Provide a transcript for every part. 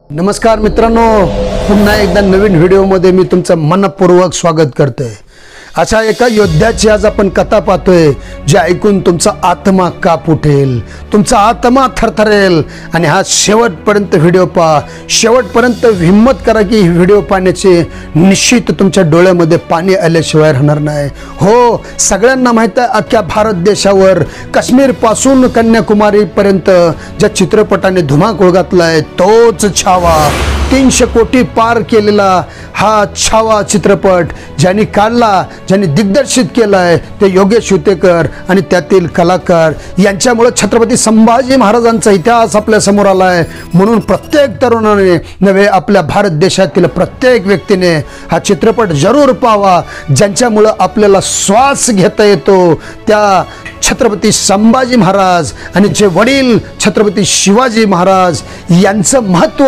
नमस्कार मित्रांनो, पुन्हा एकदा नवीन व्हिडिओमध्ये मी तुमचं मनपूर्वक स्वागत करते। अशा एका योद्ध्याची आज आपण कथा पाहतोय, जे ऐकून तुमचा आत्मा काप उठेल, तुमचा आत्मा थरथरेल। आणि हा शेवटपर्यंत व्हिडिओ पहा, शेवटपर्यंत हिम्मत करा की ही व्हिडिओ पाहण्याची निश्चित तुमच्या डोळ्यामध्ये पाणी आल्याशिवाय राहणार नाही। हो, सगळ्यांना माहिती आहे, अख्ख्या भारत देशावर काश्मीरपासून कन्याकुमारीपर्यंत ज्या चित्रपटाने धुमाकूळ घातलाय तोच छावा, 300 कोटी पार केलेला हा छावा चित्रपट ज्यांनी काढला, ज्यांनी दिग्दर्शित केलाय ते योगेश हुतेकर आणि त्यातील कलाकार यांच्यामुळे छत्रपती संभाजी महाराजांचा इतिहास आपल्या समोर आलाय। म्हणून प्रत्येक तरुणाने नव्हे, आपल्या भारत देशातील प्रत्येक व्यक्तीने हा चित्रपट जरूर पाहावा, ज्यांच्यामुळे आपल्याला श्वास घेता येतो। त्या छत्रपती संभाजी महाराज आणि जे वडील छत्रपती शिवाजी महाराज यांचं महत्त्व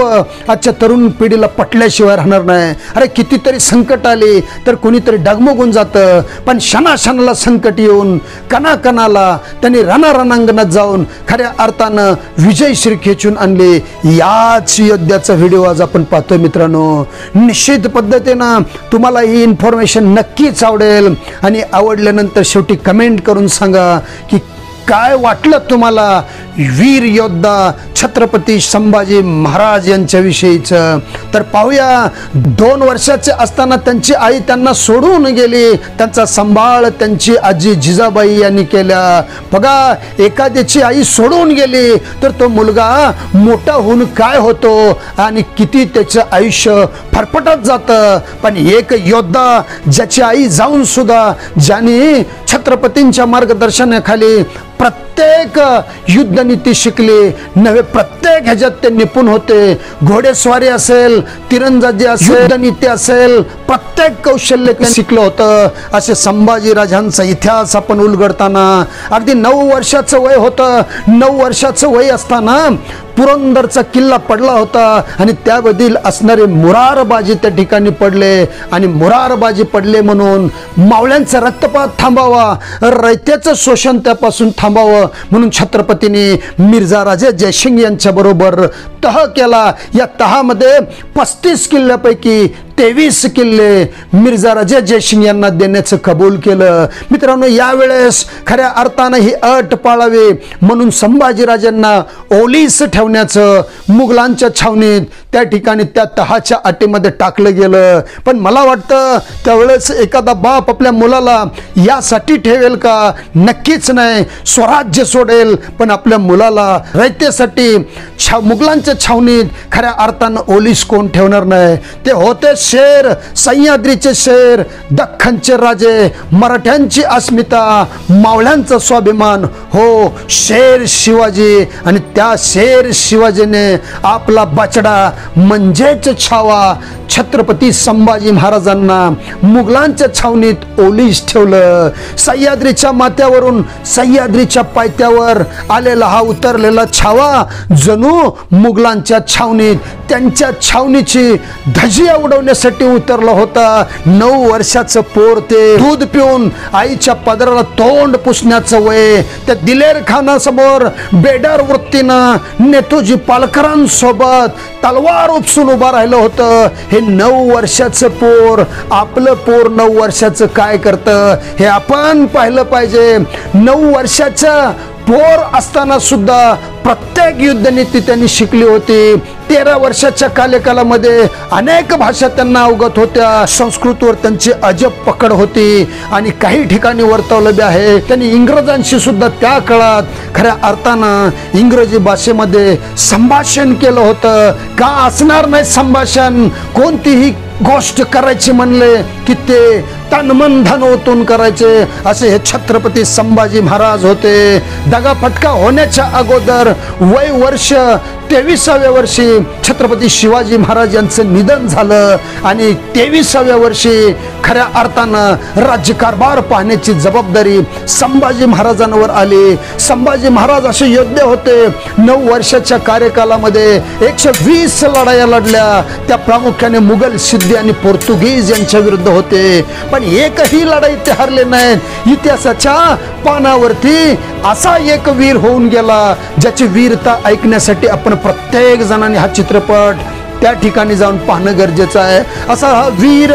आजच्या तरुण पिढीला पटल्याशिवाय राहणार नाही। अरे कितीतरी संकट आली तर कोणीतरी डगमगून जातं, पण क्षणाक्षणाला संकट येऊन कणाकणाला त्यांनी रणांगणात जाऊन खऱ्या अर्थानं विजयश्री खेचून आणली। याच योद्ध्याचा व्हिडिओ आज आपण पाहतोय मित्रांनो। निश्चित पद्धतीनं तुम्हाला ही इन्फॉर्मेशन नक्कीच आवडेल आणि आवडल्यानंतर शेवटी कमेंट करून सांगा की काय वाटलं तुम्हाला वीर योद्धा छत्रपती संभाजी महाराज यांच्याविषयीचं। तर पाहूया, 2 वर्षाचे असताना त्यांची आई त्यांना सोडून गेली, त्यांचा सांभाळ त्यांची आजी जिजाबाई यांनी केला। बघा, एखाद्याची आई सोडून गेली तर तो मुलगा मोठा होऊन काय होतो आणि किती त्याचं आयुष्य फरफटत जातं। पण एक योद्धा ज्याची आई जाऊन सुद्धा ज्याने छत्रपतींच्या मार्गदर्शनाखाली प्रत्येक युद्धनीती शिकली नव्हे, प्रत्येक ह्याच्यात ते निपुण होते। घोडेस्वारी असेल, तिरंदाजी असेल, युद्धनीती असेल, प्रत्येक कौशल्य ते शिकलं होतं। असे संभाजी राजांचा इतिहास आपण उलगडताना अगदी 9 वर्षाचं वय होतं। 9 वर्षाचं वय असताना पुरंदरचा किल्ला पडला होता आणि त्याबद्दल असणारे मुरारबाजी त्या ठिकाणी पडले आणि मुरारबाजी पडले म्हणून मावळ्यांचा रक्तपात थांबावा, रयतेचं शोषण त्यापासून थांबावं म्हणून छत्रपतींनी मिर्झा राजे जयसिंग यांच्या बरोबर तह केला। या तहामध्ये 35 किल्ल्यापैकी 23 किल्ले मिर्झा राजे जयसिंग यांना देण्याचं कबूल केलं। मित्रांनो, यावेळेस खऱ्या अर्थानं ही अट पाळावी म्हणून संभाजीराजांना ओलीस ठेवण्याचं मुघलांच्या छावणीत त्या ठिकाणी त्या तहाच्या अटीमध्ये टाकलं गेलं। पण मला वाटतं त्यावेळेस एखादा बाप आपल्या मुलाला यासाठी ठेवेल का? नक्कीच नाही। स्वराज्य सोडेल पण आपल्या मुलाला रयतेसाठी मुघलांच्या छावणीत खऱ्या अर्थानं ओलीस कोण ठेवणार नाही। ते होते शेर, सह्याद्रीचे शेर, दख्खनचे राजे, मराठ्यांची अस्मिता, मावळ्यांचा स्वाभिमान। हो, शेर शिवाजी। आणि त्या शेर शिवाजीने आपला बछडा म्हणजेच छावा छत्रपती संभाजी महाराजांना मुघलांच्या छावणीत ओलीस ठेवलं। सह्याद्रीच्या माथ्यावरून सह्याद्रीच्या पायथ्यावर आलेला हा उतरलेला छावा जणू मुघलांच्या छावणीत त्यांच्या छावणीची धजिया उडवण्यासाठी उतरला होता। 9 वर्षाचं पोर, ते दूध पिऊन आईच्या पदराला तोंड पुसण्याचं वय, त्या दिलेर खानासमोर बेडर वृत्तीनं नेतोजी पालकरांसोबत तलवार उपसून उभा राहिलं होतं। हे 9 वर्षाचं पोर, आपलं पोर 9 वर्षाचं काय करतं हे आपण पाहिलं पाहिजे। 9 वर्षाचं पोर असताना सुद्धा प्रत्येक युद्धनीती त्यांनी शिकली होती। 13 वर्षाच्या कार्यकालामध्ये अनेक भाषा त्यांना अवगत होत्या। संस्कृतवर त्यांची अजब पकड होती आणि काही ठिकाणी वर्तवलं आहे त्यांनी इंग्रजांशी सुद्धा त्या काळात खऱ्या अर्थानं इंग्रजी भाषेमध्ये संभाषण केलं होतं। का असणार नाही संभाषण? कोणतीही गोष्ट करायची म्हणले की ते तन मन धन ओतून करायचे, असे हे छत्रपती संभाजी महाराज होते। दगाफटका होण्याच्या अगोदर वय वर्ष 23व्या वर्षी छत्रपती शिवाजी महाराज यांचं निधन झालं आणि 23व्या वर्षी खऱ्या अर्थानं राज्यकारभार पाहण्याची जबाबदारी संभाजी महाराजांवर आली। संभाजी महाराज असे योद्धे होते, 9 वर्षाच्या कार्यकालामध्ये 120 लढाया लढल्या। त्या प्रामुख्याने मुघल, सिद्धी आणि पोर्तुगीज यांच्या विरुद्ध होते, पण एकही लढाई ते हरले नाहीत। इतिहासाच्या पानावरती असा एक वीर होऊन गेला ज्याची वीरता ऐकण्यासाठी आपण प्रत्येक जणांनी हा चित्रपट त्या ठिकाणी जाऊन पाहणं गरजेचं आहे। असा हा वीर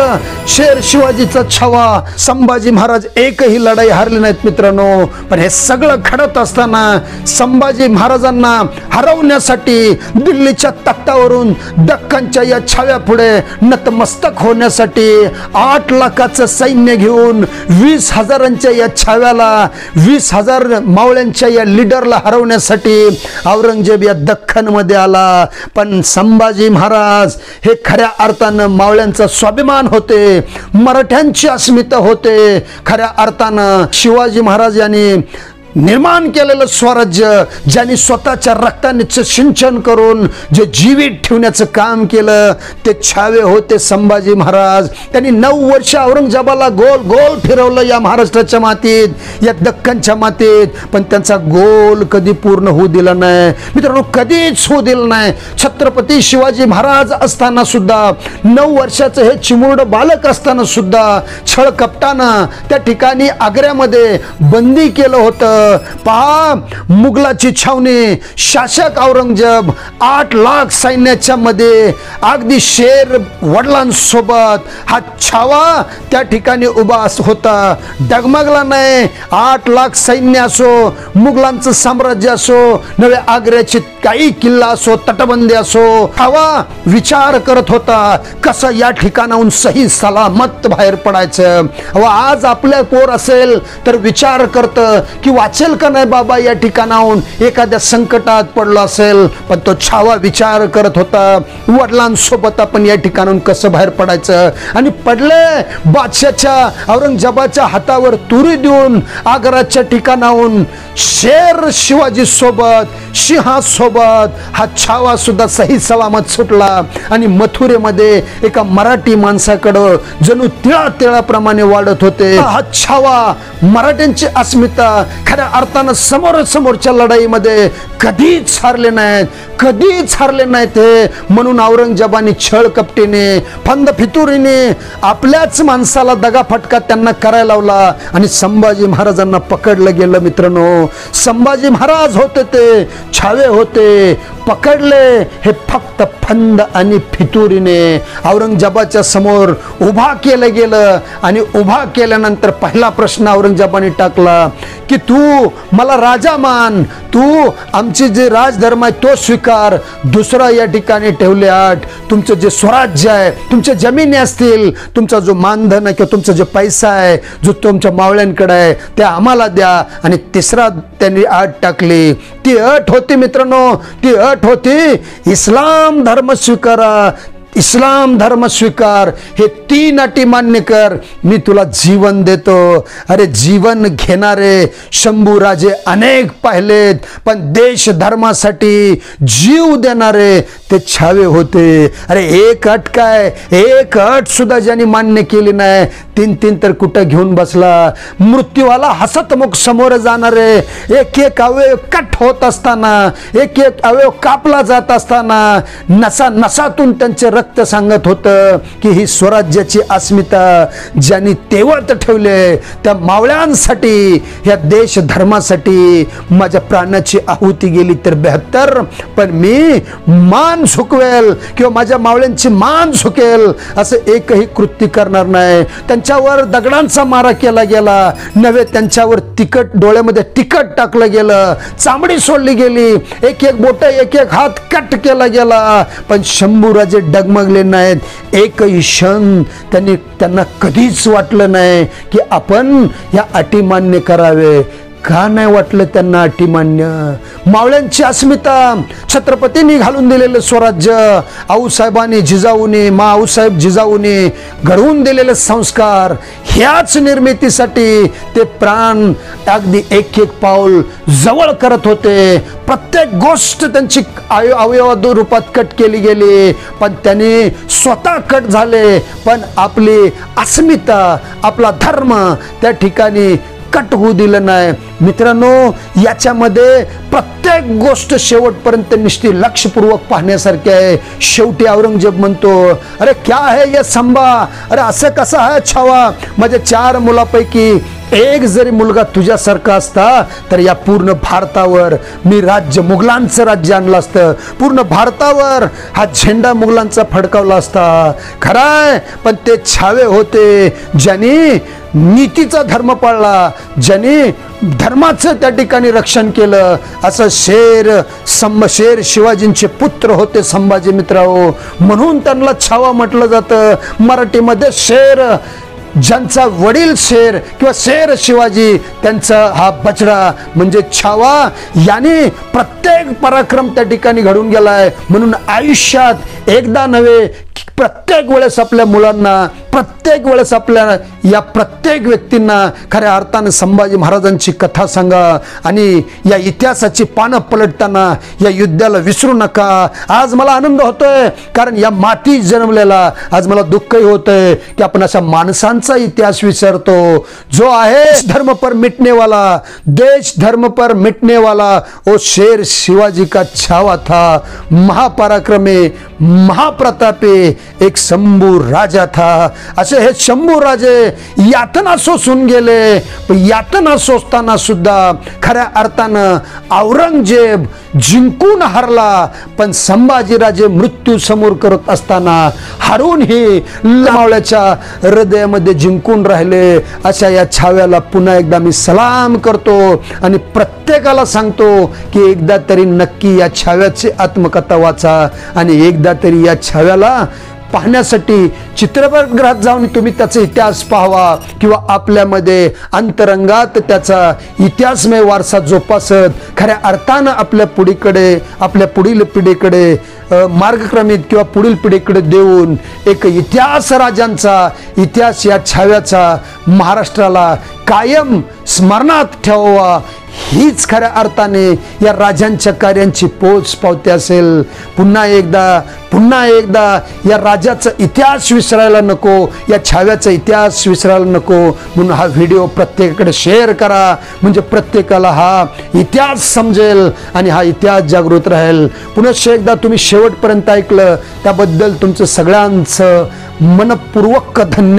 शेर शिवाजीचा छावा संभाजी महाराज एकही लढाई हारले नाहीत मित्रांनो। पण हे सगळं घडत असताना संभाजी महाराजांना हरवण्यासाठी दिल्लीच्या तख्तावरून दख्खनच्या या छाव्या पुढे नतमस्तक होण्यासाठी 8 लाखाचं सैन्य घेऊन 20,000च्या या छाव्याला 20,000 मावळ्यांच्या या लीडरला हरवण्यासाठी औरंगजेब या दख्खनमध्ये आला। पण संभाजी महाराज हे खऱ्या अर्थानं मावळ्यांचा स्वाभिमान होते, मराठ्यांची अस्मिता होते। खऱ्या अर्थानं शिवाजी महाराज यांनी निर्माण केलेलं स्वराज्य, ज्यांनी स्वतःच्या रक्ताने सिंचन करून जे जीवित ठेवण्याचं काम केलं ते छावे होते संभाजी महाराज। त्यांनी 9 वर्ष औरंगजेबाला गोल गोल फिरवलं या महाराष्ट्राच्या मातीत, या दख्खनच्या मातीत, पण त्यांचा गोल कधी पूर्ण होऊ दिला नाही मित्रांनो, कधीच होऊ दिलं नाही। छत्रपती शिवाजी महाराज असताना सुद्धा 9 वर्षाचं हे चिमुरड बालक असताना सुद्धा छळ कपटानं त्या ठिकाणी आग्र्यामध्ये बंदी केलं होतं। पहा, मुघलाची छावणी, शासक औरंगजेब 8 लाख सैन्याच्या मध्ये अगदी शेर वडिलांसोबत हा छावा त्या ठिकाणी उभा होता, डगमगला नाही। 8 लाख सैन्य असो, मुघलांचं साम्राज्य असो, नवे आग्र्याची काही किल्ला असो, तटबंदी असो, छावा विचार करत होता कसं या ठिकाणाहून सही सलामत बाहेर पडायचं। व आज आपल्या पोर असेल तर विचार करतं की वाचेल का नाही बाबा या ठिकाणाहून, एखाद्या संकटात पडलो असेल, पण तो छावा विचार करत होता वडिलांसोबत आपण या ठिकाणाहून कसं बाहेर पडायचं। आणि पडले बादशाच्या औरंगजेबाच्या हातावर तुरी देऊन आग्राच्या ठिकाणाहून शेर शिवाजी सोबत, सिंहासोबत हा छावा सुद्धा सही सलामत सुटला। आणि मथुरेमध्ये एका मराठी माणसाकडं जणू तिळाप्रमाणे वाढत होते। हा छावा मराठ्यांची अस्मिता खऱ्या अर्थानं समोरच्या लढाईमध्ये कधीच हारले नाहीत, कधीच हारले नाहीत। म्हणून औरंगजेबाने छळ कपटीने, फंद फितुरीने आपल्याच माणसाला दगाफटका त्यांना करायला लावला आणि संभाजी महाराजांना पकडलं गेलं मित्रांनो। संभाजी महाराज होते ते छावे होते, पकडले हे फक्त फंद आणि फितुरीने औरंगजेबाच्या समोर उभा केलं गेलं। आणि उभा केल्यानंतर पहिला प्रश्न औरंगजेबाने टाकला की तू मला राजा मान, तू आमची जे राजधर्म आहे तो स्वीकार, दुसरा या ठिकाणी ठेवले 8 तुमचं जे स्वराज्य आहे, तुमच्या जमिनी असतील, तुमचा जो मानधन आहे किंवा तुमचा जो पैसा आहे जो तुमच्या मावळ्यांकडे आहे ते आम्हाला द्या। आणि तिसरा त्यांनी अट टाकली, ती अट होती मित्रांनो, ती अट होती इस्लाम धर्म स्वीकारा, इस्लाम धर्म स्वीकार, हे 3 अटी मान्य कर, मी तुला जीवन देतो। अरे जीवन घेणारे शंभूराजे अनेक पाहिलेत, पण देश धर्मासाठी जीव देणारे ते छावे होते। अरे एक अट काय, एक अट सुद्धा ज्यांनी मान्य केली नाही, 3 तर कुठं घेऊन बसला। मृत्यूवाला हसतमुख समोर जाणारे, एक अवयव कट होत असताना, एक अवयव कापला जात असताना नसा नसातून त्यांचे रक्त सांगत होतं की ही स्वराज्याची अस्मिता ज्यांनी तेवत ठेवले, त्या मावळ्यांसाठी, या देश धर्मासाठी माझ्या प्राणाची आहुती गेली तर बेहत्तर, पण मी मान झुकवेल किंवा माझ्या मावळ्यांची मान झुकेल असं एकही कृत्य करणार नाही। त्यांच्यावर दगडांचा मारा केला गेला, नव्हे त्यांच्यावर तिकट, डोळ्यामध्ये तिकट टाकलं गेलं, चामडी सोडली गेली, एक बोट, एक हात कट केला गेला, पण शंभूराजे डगमगले नाहीत। एकही क्षण त्यांना कधीच वाटलं नाही की आपण या अटी मान्य करावे। का नाही वाटलं त्यांना अटी मान्य? मावळ्यांची अस्मिता, छत्रपतींनी घालून दिलेलं स्वराज्य, आऊसाहेबांनी जिजाऊने, आऊसाहेब जिजाऊने घडवून दिलेले संस्कार, ह्याच निर्मितीसाठी ते प्राण अगदी एक पाऊल जवळ करत होते। प्रत्येक गोष्ट त्यांची अवयवाद रूपात कट केली गेली, पण त्यांनी स्वतः कट झाले, पण आपली अस्मिता, आपला धर्म त्या ठिकाणी कट होऊ दिलं नाही मित्रांनो। याच्यामध्ये प्रत्येक गोष्ट शेवटपर्यंत निष्ठी लक्षपूर्वक पाहण्यासारखी आहे। शेवटी औरंगजेब म्हणतो, अरे क्या है ये संभा, अरे असं कसं आहे छावा, माझ्या 4 मुलापैकी एक जरी मुलगा तुझ्यासारखा असता तर या पूर्ण भारतावर मी राज्य, मुघलांचं राज्य आणलं असतं, पूर्ण भारतावर हा झेंडा मुघलांचा फडकावला असता. खराय, पण ते छावे होते ज्यांनी नीतीचा धर्म पाळला, ज्यांनी धर्माचं त्या ठिकाणी रक्षण केलं. असं शेर शिवाजींचे पुत्र होते संभाजी मित्रांनो, म्हणून त्यांना छावा म्हटलं जातं. मराठीमध्ये शेर, ज्यांचा वडील शेर किंवा शेर शिवाजी, त्यांचा हा बछडा म्हणजे छावा. याने प्रत्येक पराक्रम त्या ठिकाणी घडून गेलाय. म्हणून आयुष्यात एकदा नव्हे, प्रत्येक वेळेस आपल्या मुलांना, प्रत्येक वेळेस आपल्या या प्रत्येक व्यक्तींना खऱ्या अर्थाने संभाजी महाराजांची कथा सांगा आणि या इतिहासाची पानं पलटताना या युद्धाला विसरू नका. आज मला आनंद होतोय कारण या मातीत जन्मलेला, आज मला दुःखही होतंय की आपण अशा माणसांचा इतिहास विसरतो जो आहे धर्म पर मिटने वाला, देश धर्म पर मिटने वाला. ओ शेर शिवाजी का छावा था, महापराक्रमी, महाप्रतापी एक शंभू राजा था. असे हे शंभू राजे यातना सोसून गेले, पण यातना सोसताना सुद्धा खऱ्या अर्थानं औरंगजेब जिंकून हरला, पण संभाजीराजे मृत्यू समोर करत असताना हरूनही मावळ्याच्या हृदयामध्ये जिंकून राहिले. अशा या छाव्याला पुन्हा एकदा मी सलाम करतो आणि प्रत्येकाला सांगतो की एकदा तरी नक्की या छाव्याची आत्मकथा वाचा आणि एकदा तरी या छाव्याला पाहण्यासाठी चित्रपटगृहात जाऊन तुम्ही त्याचा इतिहास पाहावा किंवा आपल्यामध्ये अंतरंगात त्याचा इतिहासमय वारसा जोपासत खऱ्या अर्थानं आपल्या पुढील पिढीकडे मार्गक्रमित किंवा पुढील पिढीकडे देऊन एक इतिहास राजांचा, इतिहास या छाव्याचा महाराष्ट्राला कायम स्मरणात ठेवावा. हीच खऱ्या अर्थाने या राजांच्या कार्यांची पोच पावते असेल. पुन्हा एकदा या राजाचा इतिहास विसरायला नको, या छाव्याचा इतिहास विसरायला नको. म्हणून हा व्हिडिओ प्रत्येकाकडे शेअर करा, म्हणजे प्रत्येकाला हा इतिहास समजेल आणि हा इतिहास जागृत राहील. पुन्हा एकदा तुम्ही शेवटपर्यंत ऐकलं त्याबद्दल तुमचं सगळ्यांचं मनपूर्वक धन्यवाद.